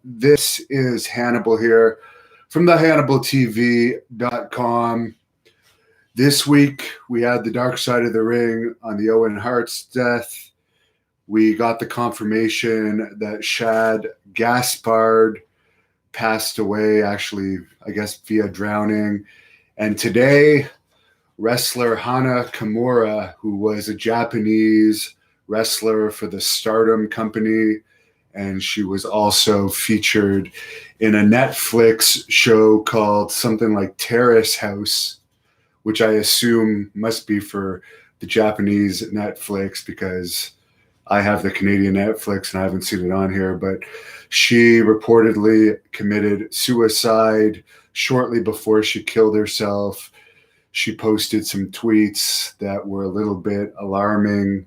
This is Hannibal here from the HannibalTV.com. This week, we had the dark side of the ring on the Owen Hart's death. We got the confirmation that Shad Gaspard passed away, actually, I guess, via drowning. And today, wrestler Hana Kimura, who was a Japanese wrestler for the Stardom Company, and she was also featured in a Netflix show called something like Terrace House, which I assume must be for the Japanese Netflix because I have the Canadian Netflix and I haven't seen it on here. But she reportedly committed suicide shortly before she killed herself. She posted some tweets that were a little bit alarming.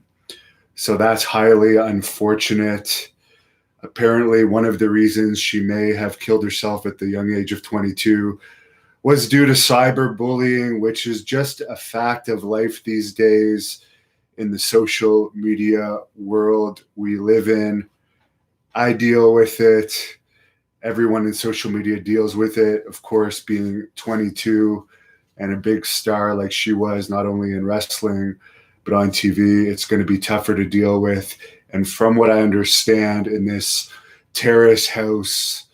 So that's highly unfortunate. Apparently, one of the reasons she may have killed herself at the young age of 22 was due to cyberbullying, which is just a fact of life these days in the social media world we live in. I deal with it. Everyone in social media deals with it. Of course, being 22 and a big star like she was, not only in wrestling, but on TV, it's going to be tougher to deal with. And from what I understand in this Terrace House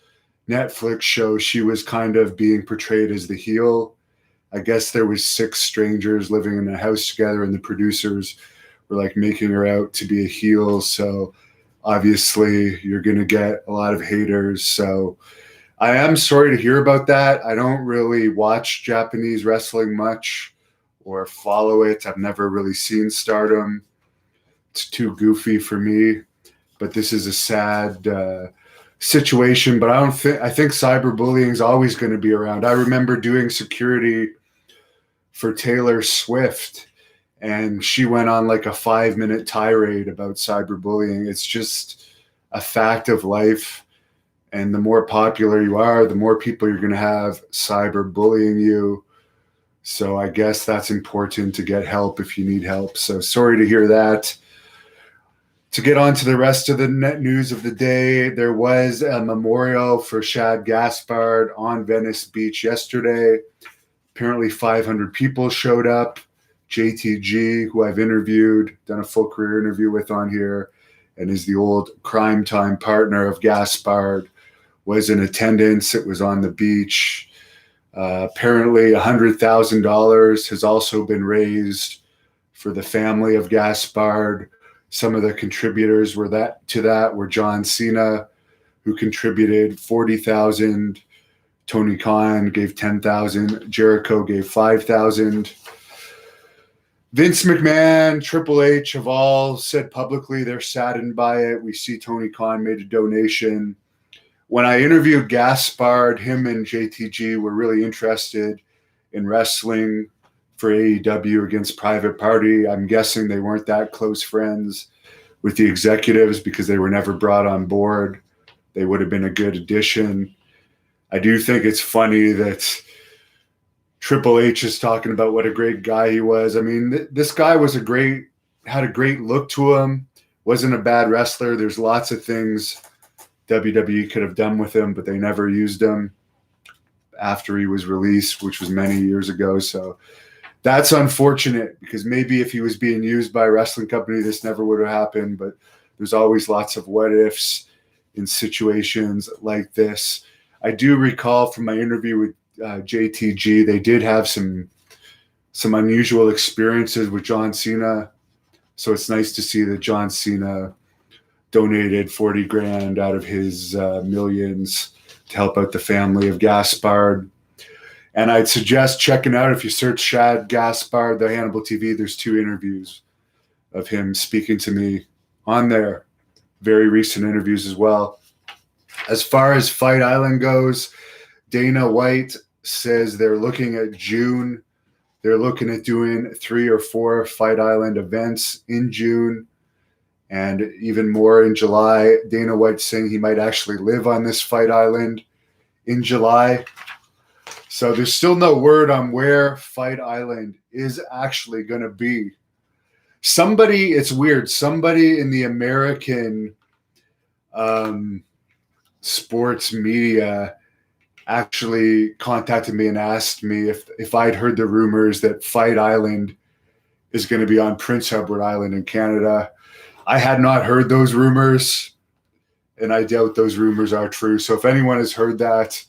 Netflix show, she was kind of being portrayed as the heel. I guess there was 6 strangers living in a house together and the producers were like making her out to be a heel. So obviously you're going to get a lot of haters. So I am sorry to hear about that. I don't really watch Japanese wrestling much or follow it. I've never really seen Stardom. It's too goofy for me, but this is a sad situation. But I think cyberbullying is always going to be around. I remember doing security for Taylor Swift, and she went on like a 5-minute tirade about cyberbullying. It's just a fact of life. And the more popular you are, the more people you're going to have cyberbullying you. So I guess that's important to get help if you need help. So sorry to hear that. To get on to the rest of the net news of the day, there was a memorial for Shad Gaspard on Venice Beach yesterday. Apparently 500 people showed up. JTG, who I've interviewed, done a full career interview with on here, and is the old Crime Time partner of Gaspard, was in attendance. It was on the beach. Apparently $100,000 has also been raised for the family of Gaspard. Some of the contributors were John Cena, who contributed $40,000. Tony Khan gave $10,000. Jericho gave $5,000. Vince McMahon, Triple H have all said publicly they're saddened by it. We see Tony Khan made a donation. When I interviewed Gaspard, him and JTG were really interested in wrestling for AEW against Private Party. I'm guessing they weren't that close friends with the executives because they were never brought on board. They would have been a good addition. I do think it's funny that Triple H is talking about what a great guy he was. I mean, this guy was had a great look to him, wasn't a bad wrestler. There's lots of things WWE could have done with him, but they never used him after he was released, which was many years ago. So that's unfortunate because maybe if he was being used by a wrestling company, this never would have happened. But there's always lots of what ifs in situations like this. I do recall from my interview with JTG, they did have some unusual experiences with John Cena. So it's nice to see that John Cena donated $40,000 out of his millions to help out the family of Gaspard. And I'd suggest checking out, if you search Shad Gaspard, the Hannibal TV, there's 2 interviews of him speaking to me on there. Very recent interviews as well. As far as Fight Island goes, Dana White says they're looking at June. They're looking at doing 3 or 4 Fight Island events in June and even more in July. Dana White's saying he might actually live on this Fight Island in July. So there's still no word on where Fight Island is actually going to be. It's weird, somebody in the American sports media actually contacted me and asked me if I'd heard the rumors that Fight Island is going to be on Prince Edward Island in Canada. I had not heard those rumors, and I doubt those rumors are true. So if anyone has heard that,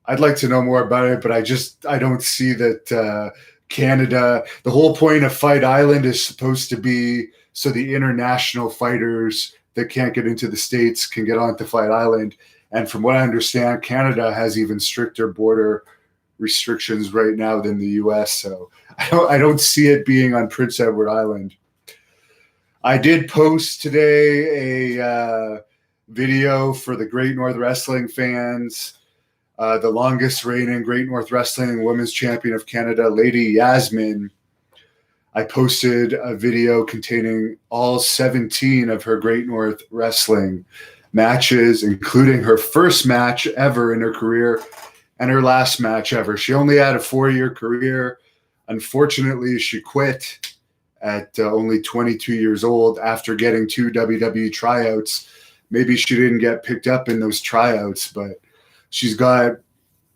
I'd like to know more about it, but I don't see that Canada, the whole point of Fight Island is supposed to be so the international fighters that can't get into the States can get onto Fight Island. And from what I understand, Canada has even stricter border restrictions right now than the US. So I don't see it being on Prince Edward Island. I did post today a video for the Great North Wrestling fans. The longest reigning Great North Wrestling Women's Champion of Canada, Lady Yasmin. I posted a video containing all 17 of her Great North Wrestling matches, including her first match ever in her career and her last match ever. She only had a 4-year career. Unfortunately, she quit at only 22 years old after getting 2 WWE tryouts. Maybe she didn't get picked up in those tryouts, but she's got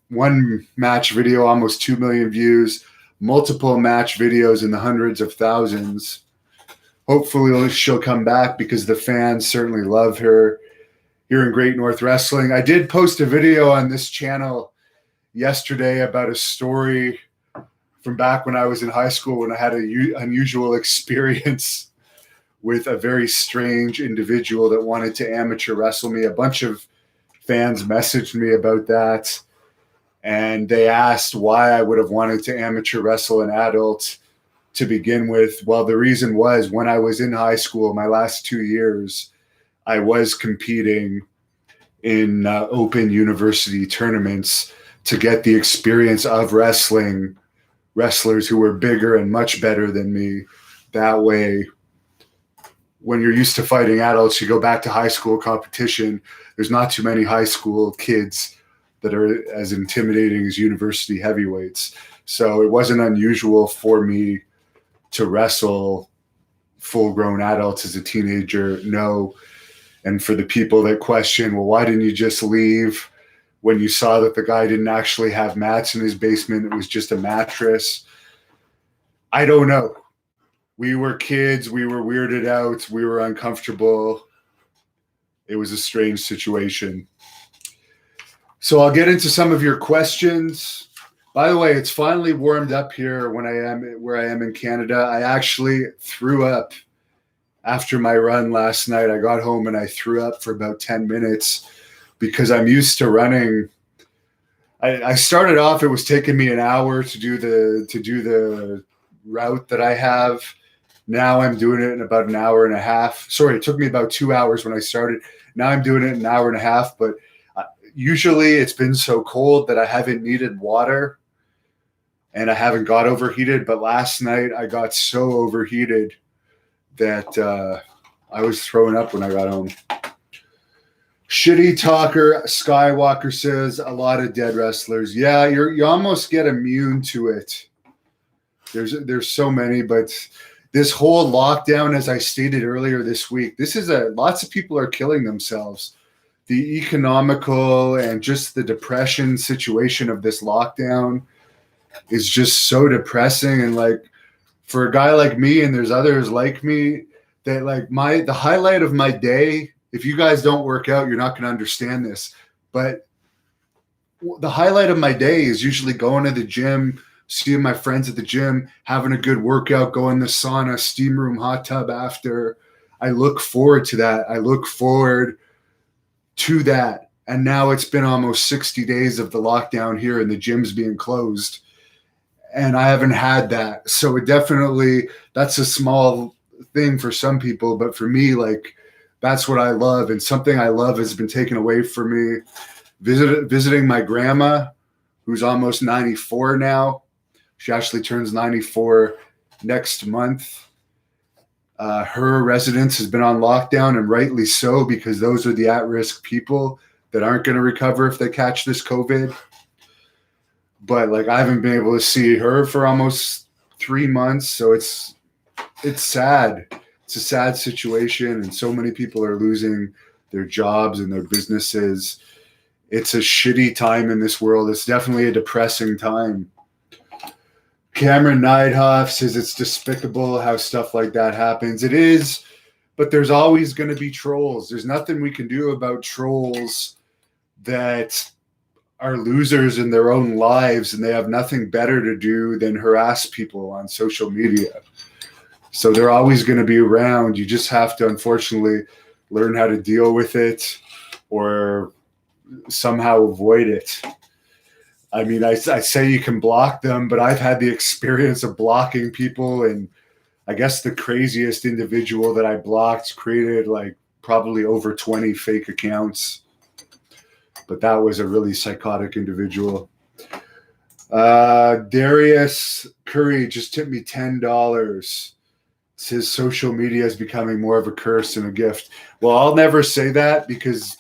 one match video, almost 2 million views, multiple match videos in the hundreds of thousands. Hopefully she'll come back because the fans certainly love her here in Great North Wrestling. I did post a video on this channel yesterday about a story from back when I was in high school when I had an unusual experience with a very strange individual that wanted to amateur wrestle me. A bunch of fans messaged me about that, and they asked why I would have wanted to amateur wrestle an adult to begin with. Well, the reason was when I was in high school, my last 2 years, I was competing in open university tournaments to get the experience of wrestling wrestlers who were bigger and much better than me. That way, when you're used to fighting adults, you go back to high school competition. There's not too many high school kids that are as intimidating as university heavyweights. So it wasn't unusual for me to wrestle full-grown adults as a teenager. No. And for the people that question, well, why didn't you just leave when you saw that the guy didn't actually have mats in his basement? It was just a mattress. I don't know. We were kids. We were weirded out. We were uncomfortable. It was a strange situation. So I'll get into some of your questions. By the way, it's finally warmed up here where I am in Canada. I actually threw up after my run last night. I got home and I threw up for about 10 minutes because I'm used to running. I started off, it was taking me an hour to do the route that I have. Now I'm doing it in about an hour and a half. Sorry, it took me about 2 hours when I started. Now I'm doing it in an hour and a half, but usually it's been so cold that I haven't needed water and I haven't got overheated. But last night I got so overheated that I was throwing up when I got home. Shitty Talker Skywalker says a lot of dead wrestlers. Yeah, you almost get immune to it. There's so many, but this whole lockdown, as I stated earlier this week, lots of people are killing themselves. The economical and just the depression situation of this lockdown is just so depressing. And like for a guy like me, and there's others like me, that like the highlight of my day, if you guys don't work out, you're not going to understand this, but the highlight of my day is usually going to the gym, seeing my friends at the gym, having a good workout, going to the sauna, steam room, hot tub after. I look forward to that. I look forward to that. And now it's been almost 60 days of the lockdown here and the gyms being closed. And I haven't had that. So that's a small thing for some people. But for me, like, that's what I love. And something I love has been taken away from me. Visiting my grandma, who's almost 94 now. She actually turns 94 next month. Her residence has been on lockdown, and rightly so, because those are the at-risk people that aren't going to recover if they catch this COVID. But like, I haven't been able to see her for almost 3 months. So it's sad. It's a sad situation. And so many people are losing their jobs and their businesses. It's a shitty time in this world. It's definitely a depressing time. Cameron Neidhoff says it's despicable how stuff like that happens. It is, but there's always going to be trolls. There's nothing we can do about trolls that are losers in their own lives and they have nothing better to do than harass people on social media. So they're always going to be around. You just have to, unfortunately, learn how to deal with it or somehow avoid it. I mean, I say you can block them, but I've had the experience of blocking people, and I guess the craziest individual that I blocked created like probably over 20 fake accounts. But that was a really psychotic individual. Darius Curry just tipped me $10. His social media is becoming more of a curse than a gift. Well, I'll never say that because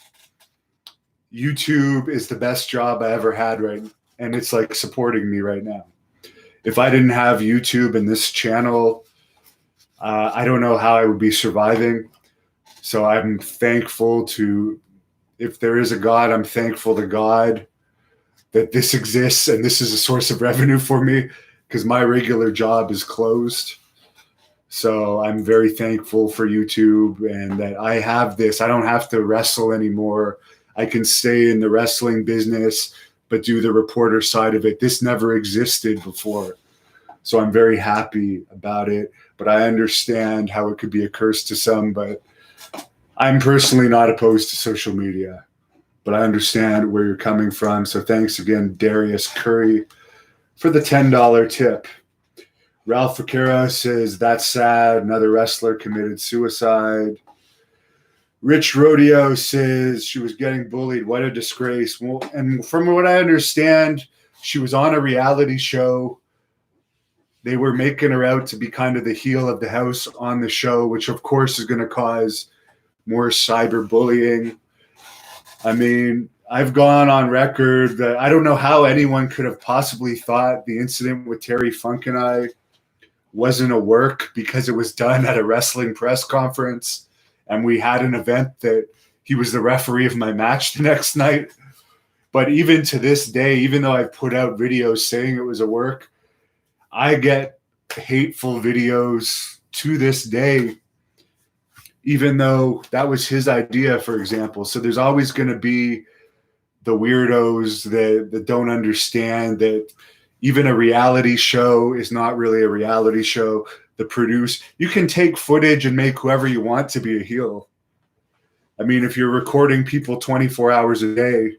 YouTube is the best job I ever had, right? And it's like supporting me right now. If I didn't have YouTube and this channel, I don't know how I would be surviving. So I'm thankful to, if there is a God, I'm thankful to God that this exists and this is a source of revenue for me because my regular job is closed. So I'm very thankful for YouTube and that I have this. I don't have to wrestle anymore. I can stay in the wrestling business, but do the reporter side of it. This never existed before. So I'm very happy about it. But I understand how it could be a curse to some, but I'm personally not opposed to social media. But I understand where you're coming from. So thanks again, Darius Curry, for the $10 tip. Ralph Vaquero says, that's sad. Another wrestler committed suicide. Rich Rodeo says she was getting bullied. What a disgrace. Well, and from what I understand, she was on a reality show. They were making her out to be kind of the heel of the house on the show, which of course is going to cause more cyberbullying. I mean, I've gone on record that I don't know how anyone could have possibly thought the incident with Terry Funk and I wasn't a work because it was done at a wrestling press conference. And we had an event that he was the referee of my match the next night. But even to this day, even though I've put out videos saying it was a work, I get hateful videos to this day, even though that was his idea, for example. So there's always going to be the weirdos that don't understand that even a reality show is not really a reality show. You can take footage and make whoever you want to be a heel. I mean, if you're recording people 24 hours a day,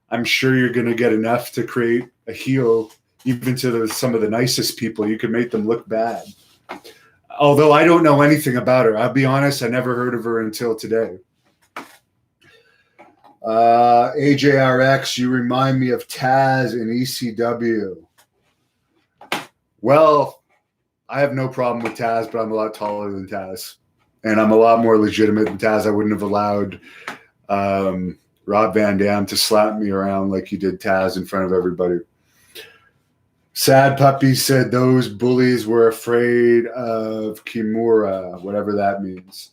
I'm sure you're going to get enough to create a heel, even to some of the nicest people. You can make them look bad. Although I don't know anything about her. I'll be honest, I never heard of her until today. AJRX, you remind me of Taz in ECW. Well, I have no problem with Taz, but I'm a lot taller than Taz. And I'm a lot more legitimate than Taz. I wouldn't have allowed Rob Van Dam to slap me around like he did Taz in front of everybody. Sad Puppy said those bullies were afraid of Kimura, whatever that means.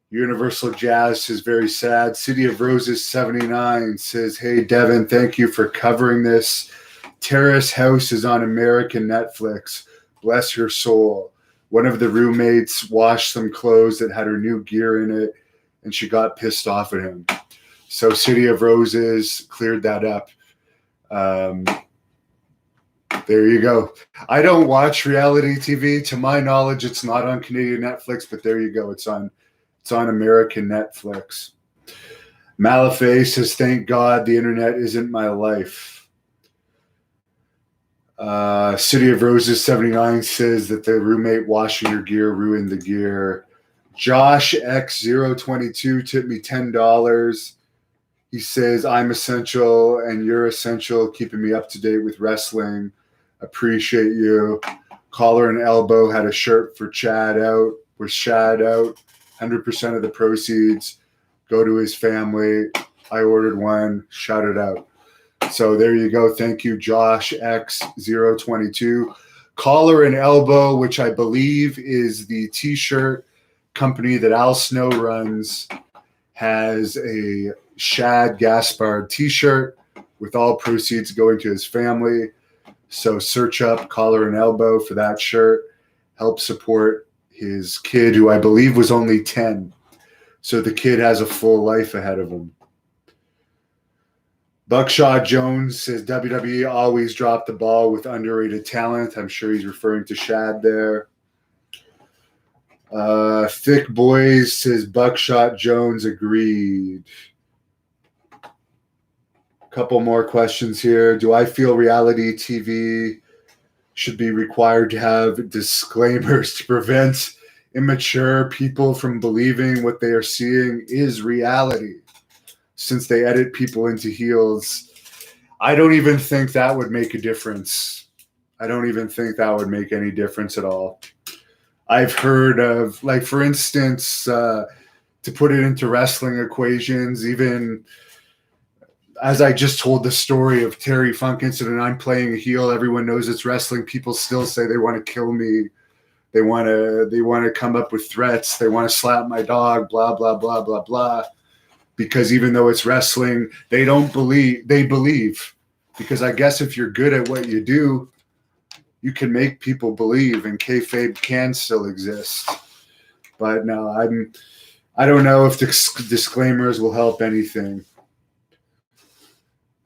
Universal Jazz says very sad. City of Roses 79 says, hey, Devin, thank you for covering this. Terrace House is on American Netflix. Bless her soul. One of the roommates washed some clothes that had her new gear in it, and she got pissed off at him. So City of Roses cleared that up. There you go. I don't watch reality TV. To my knowledge, it's not on Canadian Netflix, but there you go. It's on American Netflix. Malafay says, thank God the internet isn't my life. City of Roses 79 says that the roommate washing your gear ruined the gear. Josh X022 tipped me $10. He says, I'm essential and you're essential, keeping me up to date with wrestling. Appreciate you. Collar and Elbow had a shirt for Chad out. Was Shad out. 100% of the proceeds go to his family. I ordered one. Shout it out. So there you go. Thank you, Josh X022. Collar and Elbow, which I believe is the T-shirt company that Al Snow runs, has a Shad Gaspard t-shirt with all proceeds going to his family. So search up Collar and Elbow for that shirt. Help support his kid, who I believe was only 10. So the kid has a full life ahead of him. Buckshot Jones says WWE always dropped the ball with underrated talent. I'm sure he's referring to Shad there. Thick Boys says Buckshot Jones agreed. Couple more questions here. Do I feel reality TV should be required to have disclaimers to prevent immature people from believing what they are seeing is reality, since they edit people into heels? I don't even think that would make a difference. I don't even think that would make any difference at all. I've heard of, like, for instance, to put it into wrestling equations, even as I just told the story of Terry Funk incident, I'm playing a heel. Everyone knows it's wrestling. People still say they want to kill me. They want to come up with threats. They want to slap my dog, blah, blah, blah, blah, blah. Because even though it's wrestling, they don't believe. They believe. Because I guess if you're good at what you do, you can make people believe, and kayfabe can still exist. But no, I don't know if disclaimers will help anything.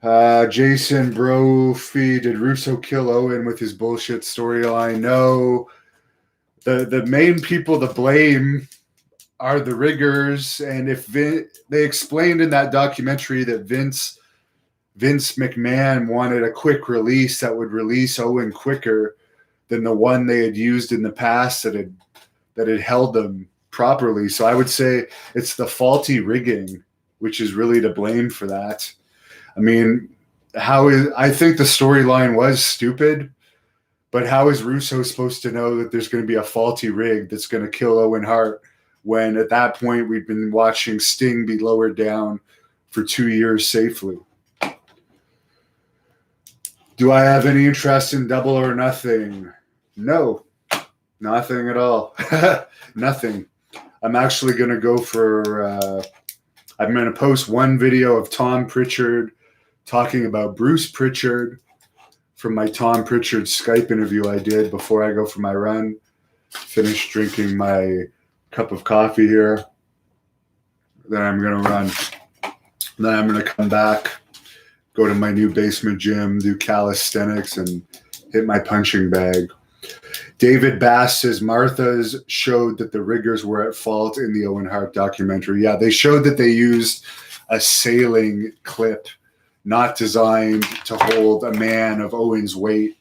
Jason Brophy, did Russo kill Owen with his bullshit storyline? No. The main people to blame are the riggers, and if they explained in that documentary that Vince McMahon wanted a quick release that would release Owen quicker than the one they had used in the past that had held them properly. So I would say it's the faulty rigging, which is really to blame for that. I mean, I think the storyline was stupid, but how is Russo supposed to know that there's going to be a faulty rig that's going to kill Owen Hart when at that point we'd been watching Sting be lowered down for 2 years safely? Do I have any interest in Double or Nothing? No, nothing at all. Nothing. I'm actually going to go for, I'm going to post one video of Tom Pritchard talking about Bruce Pritchard from my Tom Pritchard Skype interview I did before I go for my run. Finish drinking my cup of coffee here. Then I'm going to run. Then I'm going to come back, go to my new basement gym, do calisthenics, and hit my punching bag. David Bass says Martha's showed that the riggers were at fault in the Owen Hart documentary. Yeah, they showed that they used a sailing clip not designed to hold a man of Owen's weight